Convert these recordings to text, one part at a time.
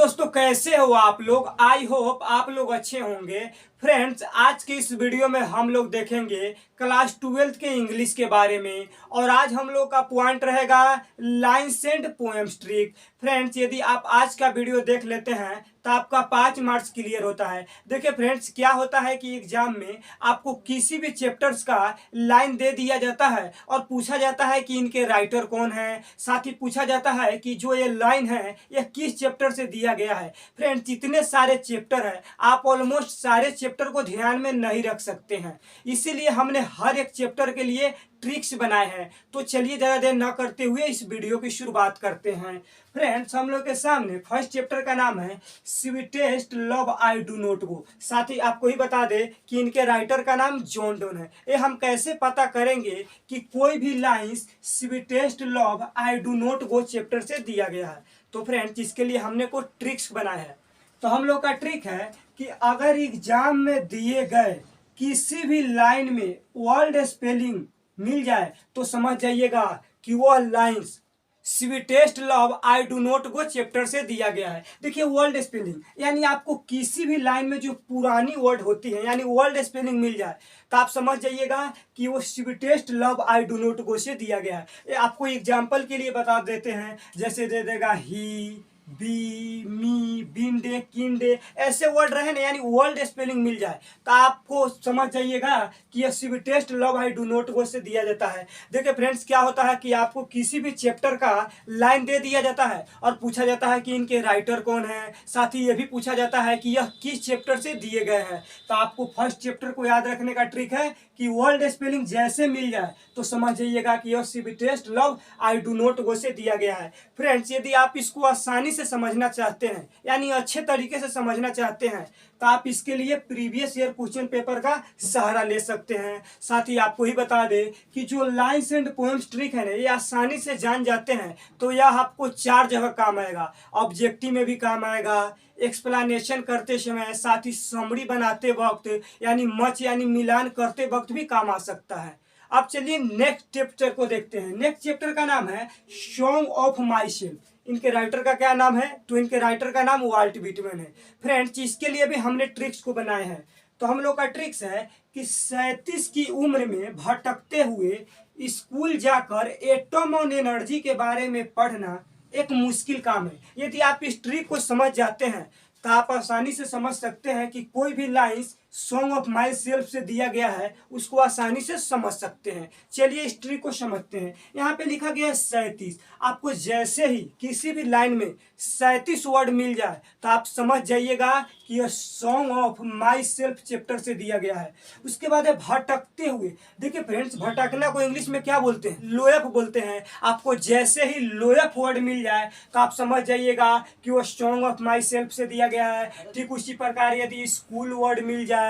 दोस्तों कैसे हो आप लोग। आई होप आप लोग अच्छे होंगे। फ्रेंड्स, आज के इस वीडियो में हम लोग देखेंगे क्लास 12 के इंग्लिश के बारे में। और आज हम लोग का पॉइंट रहेगा lines and poems trick. Friends, यदि आप आज का वीडियो देख लेते हैं तो आपका 5 मार्क्स क्लियर होता है। देखिए फ्रेंड्स, क्या होता है कि एग्जाम में आपको किसी भी चैप्टर्स का लाइन दे दिया जाता है और पूछा जाता है कि इनके राइटर कौन है। साथ ही पूछा जाता है कि जो ये लाइन है यह किस चैप्टर से दिया गया है। फ्रेंड्स, जितने सारे चैप्टर है आप ऑलमोस्ट सारे चैप्टर को ध्यान में नहीं रख सकते हैं, इसीलिए हमने हर एक चैप्टर के लिए ट्रिक्स बनाए हैं। तो चलिए ज़्यादा देर न करते हुए इस वीडियो की शुरुआत करते हैं। फ्रेंड्स, हम लोग के सामने फर्स्ट चैप्टर का नाम है sweetest love I do not go. साथ ही आपको ही बता दें कि इनके राइटर का नाम जॉन डोन है। ये हम कैसे पता करेंगे कि कोई भी lines sweetest love I do not go chapter से दिया गया है। तो फ्रेंड्स, इसके लिए हमने को ट्रिक्स बनाया है। तो हम लोग का ट्रिक है कि अगर एग्जाम में दिए गए किसी भी लाइन में वर्ड स्पेलिंग मिल जाए तो समझ जाइएगा कि वह lines sweetest love I do not go chapter से दिया गया है। देखिए, वर्ड स्पेलिंग यानी आपको किसी भी लाइन में जो पुरानी वर्ड होती है यानी वर्ड स्पेलिंग मिल जाए तो आप समझ जाइएगा कि वो sweetest love I do not go से दिया गया है। आपको एग्जाम्पल के लिए बता देते हैं, जैसे दे देगा ही, बी, मी, बिंडे, किंडे, ऐसे वर्ड रहे ना यानी वर्ड स्पेलिंग मिल जाए तो आपको समझ जाइएगा कि यह sweetest love I do not go से दिया जाता है। देखिए फ्रेंड्स, क्या होता है कि आपको किसी भी चैप्टर का लाइन दे दिया जाता है और पूछा जाता है कि इनके राइटर कौन है। साथ ही यह भी पूछा जाता है कि यह किस चैप्टर से दिए गए हैं। तो आपको फर्स्ट चैप्टर को याद रखने का ट्रिक है कि वर्ड स्पेलिंग जैसे मिल जाए तो समझ जाइएगा कि यह sweetest love I do not go से दिया गया है। फ्रेंड्स, यदि आप इसको आसानी से समझना चाहते हैं यानी अच्छे तरीके से समझना चाहते हैं तो आप इसके लिए प्रीवियस ईयर क्वेश्चन पेपर का सहारा ले सकते हैं। साथ ही आपको ही बता दें कि जो लाइन्स एंड पोएम्स ट्रिक है ना, ये आसानी से जान जाते हैं तो यह आपको 4 जगह काम आएगा। ऑब्जेक्टिव में भी काम आएगा, एक्सप्लेनेशन करते समय, साथ ही समरी बनाते वक्त यानी मच यानी मिलान करते वक्त भी काम आ सकता है। अब चलिए नेक्स्ट चैप्टर को देखते हैं। नेक्स्ट चैप्टर का नाम है सॉन्ग ऑफ माई सेल्फ। इनके राइटर का क्या नाम है? तो इनके राइटर का नाम वाल्ट व्हिटमैन है। फ्रेंड्स, इसके लिए भी हमने ट्रिक्स को बनाए हैं। तो हम लोग का ट्रिक्स है कि 37 की उम्र में भटकते हुए स्कूल जाकर एटम ऑन एनर्जी के बारे में पढ़ना एक मुश्किल काम है। यदि आप इस ट्रिक को समझ जाते हैं तो आप आसानी से समझ सकते हैं कि कोई भी lines song of my self से दिया गया है उसको आसानी से समझ सकते हैं। चलिए इस ट्रिक को समझते हैं। यहाँ पे लिखा गया है 37। आपको जैसे ही किसी भी लाइन में 37 वर्ड मिल जाए तो आप समझ जाइएगा कि यह song of my self chapter से दिया गया है। उसके बाद है भटकते हुए। देखिए फ्रेंड्स, भटकना को इंग्लिश में क्या बोलते हैं? लोएफ बोलते हैं। आपको जैसे ही लोएफ वर्ड मिल जाए तो आप समझ जाइएगा कि वह सॉन्ग ऑफ माई सेल्फ से दिया गया है। ठीक उसी प्रकार यदि स्कूल वर्ड मिल जाए,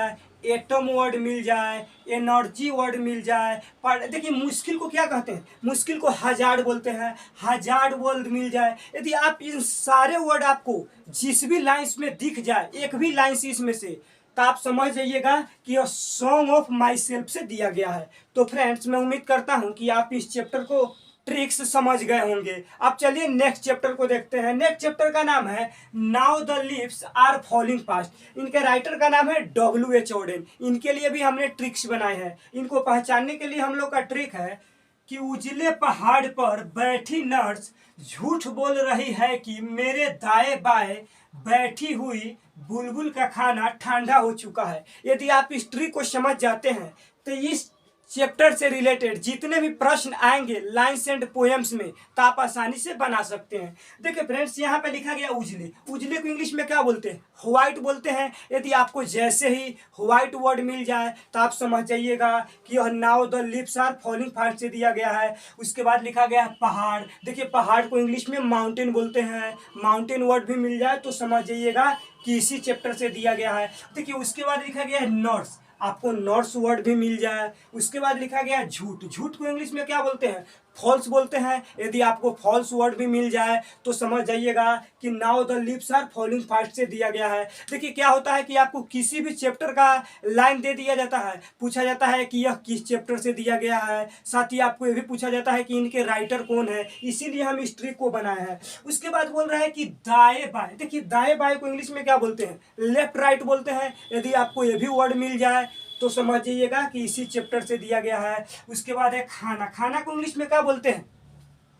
एटम वर्ड मिल जाए, एनर्जी वर्ड मिल जाए, पर देखिए मुश्किल को क्या कहते हैं? मुश्किल को हजार्ड बोलते हैं। हजार्ड वर्ड मिल जाए, यदि आप इन सारे वर्ड आपको जिस भी लाइन्स में दिख जाए, एक भी लाइन्स इसमें से, तो आप समझ जाइएगा कि यह सॉन्ग ऑफ माई सेल्फ से दिया गया है। तो फ्रेंड्स, मैं उम्मीद करता हूं कि आप इस चैप्टर को ट्रिक्स समझ गए होंगे। अब चलिए नेक्स्ट चैप्टर को देखते हैं। नेक्स्ट चैप्टर का नाम है now the leaves are falling fast. इनके राइटर का नाम है W.H. ऑडेन। इनके लिए भी हमने ट्रिक्स बनाए हैं। इनको पहचानने के लिए हम लोग का ट्रिक है कि उजले पहाड़ पर बैठी नर्स झूठ बोल रही है कि मेरे दाएं बाएं बैठी हुई बुलबुल का खाना ठंडा हो चुका है। यदि आप इस ट्रिक को समझ जाते हैं तो इस चैप्टर से रिलेटेड जितने भी प्रश्न आएंगे लाइन्स एंड पोएम्स में तो आप आसानी से बना सकते हैं। देखिए फ्रेंड्स, यहाँ पे लिखा गया उजले। उजले को इंग्लिश में क्या बोलते हैं? व्हाइट बोलते हैं। यदि आपको जैसे ही व्हाइट वर्ड मिल जाए तो आप समझ जाइएगा कि यह now the leaves are falling fast से दिया गया है। उसके बाद लिखा गया है पहाड़। देखिए पहाड़ को इंग्लिश में माउंटेन बोलते हैं। माउंटेन वर्ड भी मिल जाए तो समझ जाइएगा कि इसी चैप्टर से दिया गया है। देखिए उसके बाद लिखा गया है नर्स। आपको नॉर्स वर्ड भी मिल जाए। उसके बाद लिखा गया झूठ। झूठ को इंग्लिश में क्या बोलते हैं? फॉल्स बोलते हैं। यदि आपको फॉल्स वर्ड भी मिल जाए तो समझ जाइएगा कि now the leaves are falling fast से दिया गया है। देखिए क्या होता है कि आपको किसी भी चैप्टर का लाइन दे दिया जाता है, पूछा जाता है कि यह किस चैप्टर से दिया गया है, साथ ही आपको ये भी पूछा जाता है कि इनके राइटर कौन है, इसीलिए हम इस ट्रिक को बनाए हैं। उसके बाद बोल रहा है कि दाएं बाएं। देखिए दाएं बाएं को इंग्लिश में क्या बोलते हैं, लेफ्ट राइट बोलते हैं। यदि आपको ये भी वर्ड मिल जाए तो समझ जाइएगा कि इसी चैप्टर से दिया गया है। उसके बाद है खाना। खाना को इंग्लिश में क्या बोलते हैं,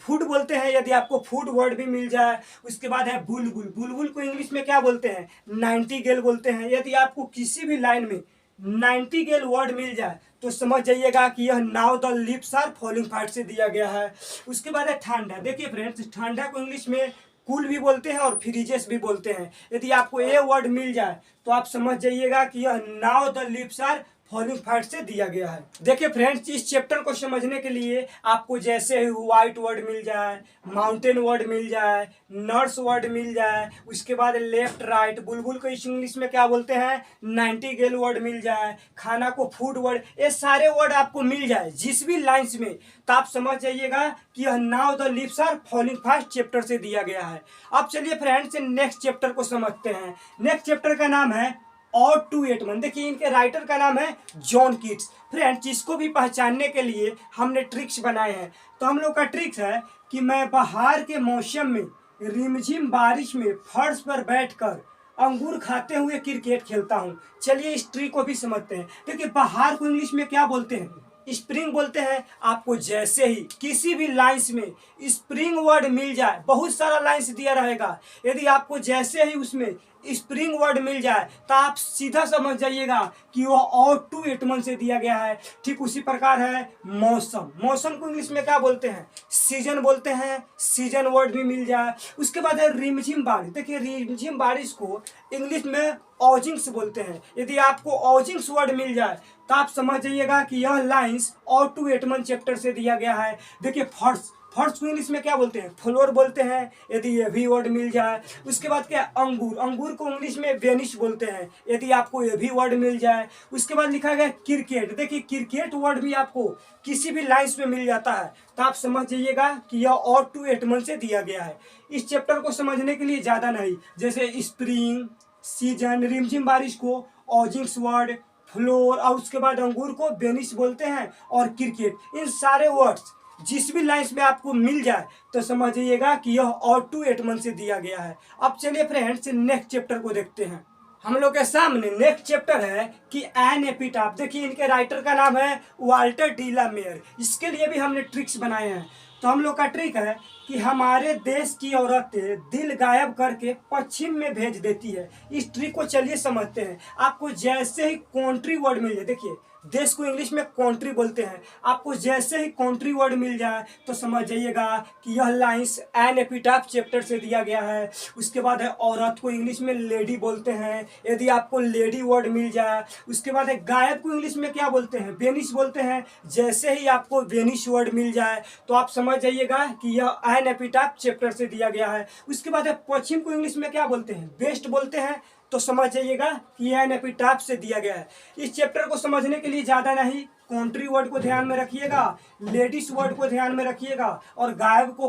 फूड बोलते हैं। यदि आपको फूड वर्ड भी मिल जाए। उसके बाद है बुलबुल। बुलबुल को इंग्लिश में क्या बोलते हैं, नाइंटिगेल बोलते हैं। यदि आपको किसी भी लाइन में नाइंटिगेल वर्ड मिल जाए तो समझ जाइएगा कि यह now the leaves are falling fast से दिया गया है। उसके बाद है ठंडा। देखिए फ्रेंड्स, ठंडा को इंग्लिश में कूल भी बोलते हैं और फ्रीजेस भी बोलते हैं। यदि आपको ये वर्ड मिल जाए तो आप समझ जाइएगा कि यह now the leaves are falling fast से दिया गया है। देखिए फ्रेंड्स, इस चैप्टर को समझने के लिए आपको जैसे व्हाइट वर्ड मिल जाए, माउंटेन वर्ड मिल जाए, नर्स वर्ड मिल जाए, उसके बाद लेफ्ट राइट, बुलबुल को इंग्लिश में क्या बोलते हैं, नाइंटिगेल वर्ड मिल जाए, खाना को फूड वर्ड, ये सारे वर्ड आपको मिल जाए जिस भी लाइन्स में, तो आप समझ जाइएगा कि यह now the leaves are falling fast chapter से दिया गया है। अब चलिए फ्रेंड्स नेक्स्ट चैप्टर को समझते हैं। नेक्स्ट चैप्टर का नाम है ऑड टू एट मन। देखिए इनके राइटर का नाम है जॉन कीट्स। फ्रेंड्स इसको भी पहचानने के लिए हमने ट्रिक्स बनाए हैं। तो हम लोग का ट्रिक्स है कि मैं बाहर के मौसम में रिमझिम बारिश में फर्श पर बैठकर अंगूर खाते हुए क्रिकेट खेलता हूँ। चलिए इस ट्रिक को भी समझते हैं। देखिए बाहर को इंग्लिश में क्या बोलते हैं, स्प्रिंग बोलते हैं। आपको जैसे ही किसी भी लाइंस में स्प्रिंग वर्ड मिल जाए, बहुत सारा लाइंस दिया रहेगा, यदि आपको जैसे ही उसमें स्प्रिंग वर्ड मिल जाए तो आप सीधा समझ जाइएगा कि वो ऑड टू एट मन से दिया गया है। ठीक उसी प्रकार है मौसम। मौसम को इंग्लिश में क्या बोलते हैं, सीजन बोलते हैं। सीजन वर्ड भी मिल जाए। उसके बाद है रिमझिम बारिश। देखिए रिमझिम बारिश को इंग्लिश में ऑजिंग्स बोलते हैं। यदि आपको ऑजिंग्स वर्ड मिल जाए तो आप समझ जाइएगा कि यह लाइंस ऑड टू एट मन चैप्टर से दिया गया है। देखिए फर्श, फर्श को इंग्लिश में क्या बोलते हैं, फ्लोर बोलते हैं। यदि ये भी वर्ड मिल जाए। उसके बाद क्या अंगूर, अंगूर को इंग्लिश में वेनिश बोलते हैं। यदि आपको ये भी वर्ड मिल जाए। उसके बाद लिखा गया क्रिकेट। देखिए क्रिकेट वर्ड भी आपको किसी भी लाइन्स में मिल जाता है तो आप समझ जाइएगा कि यह ऑड टू एट मन से दिया गया है। इस चैप्टर को समझने के लिए ज़्यादा नहीं, जैसे स्प्रिंग, सीजन, रिमझिम बारिश को ऑजिंग्स वर्ड, फ्लोर और उसके बाद अंगूर को वेनिश बोलते हैं, और क्रिकेट, इन सारे वर्ड्स जिस भी लाइन्स में आपको मिल जाए तो समझिएगा कि यह ऑड टू एट मन से दिया गया है। अब चलिए फ्रेंड्स नेक्स्ट चैप्टर को देखते हैं। हम लोग के सामने नेक्स्ट चैप्टर है कि एन एपिटाफ। देखिए इनके राइटर का नाम है वाल्टर डी ला मेयर। इसके लिए भी हमने ट्रिक्स बनाए हैं। तो हम लोग का ट्रिक है कि हमारे देश की औरतें दिल गायब करके पश्चिम में भेज देती है। इस ट्रिक को चलिए समझते हैं। आपको जैसे ही कंट्री वर्ड मिल जाए, देखिए देश को इंग्लिश में कंट्री बोलते हैं, आपको जैसे ही कंट्री वर्ड मिल जाए तो समझ जाइएगा कि यह लाइंस एन एपिटाफ चैप्टर से दिया गया है। उसके बाद है औरत को इंग्लिश में लेडी बोलते हैं। यदि आपको लेडी वर्ड मिल जाए। उसके बाद है गायब को इंग्लिश में क्या बोलते हैं, वेनिश बोलते हैं। जैसे ही आपको वेनिश वर्ड मिल जाए तो आप समझ जाइएगा कि यह एन एपिटाफ चैप्टर से दिया गया है। उसके बाद है पश्चिम को इंग्लिश में क्या बोलते हैं, वेस्ट बोलते हैं। तो समझ जाइएगा कि यह एपिटाफ से दिया गया है। इस चैप्टर को समझने के लिए ज़्यादा नहीं, कंट्री वर्ड को ध्यान में रखिएगा, लेडीज वर्ड को ध्यान में रखिएगा, और गायब को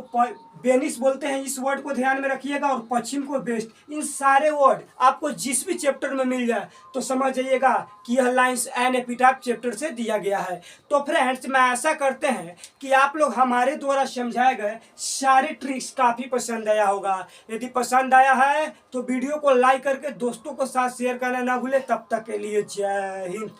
वेनिस बोलते हैं, इस वर्ड को ध्यान में रखिएगा, और पश्चिम को वेस्ट। इन सारे वर्ड आपको जिस भी चैप्टर में मिल जाए तो समझ जाइएगा कि यह लाइंस एन एपिटाफ चैप्टर से दिया गया है। तो फ्रेंड्स मैं आशा करते हैं कि आप लोग हमारे द्वारा समझाए गए सारे ट्रिक्स काफ़ी पसंद आया होगा। यदि पसंद आया है तो वीडियो को लाइक करके दोस्तों के साथ शेयर करना ना भूलें। तब तक के लिए जय हिंद।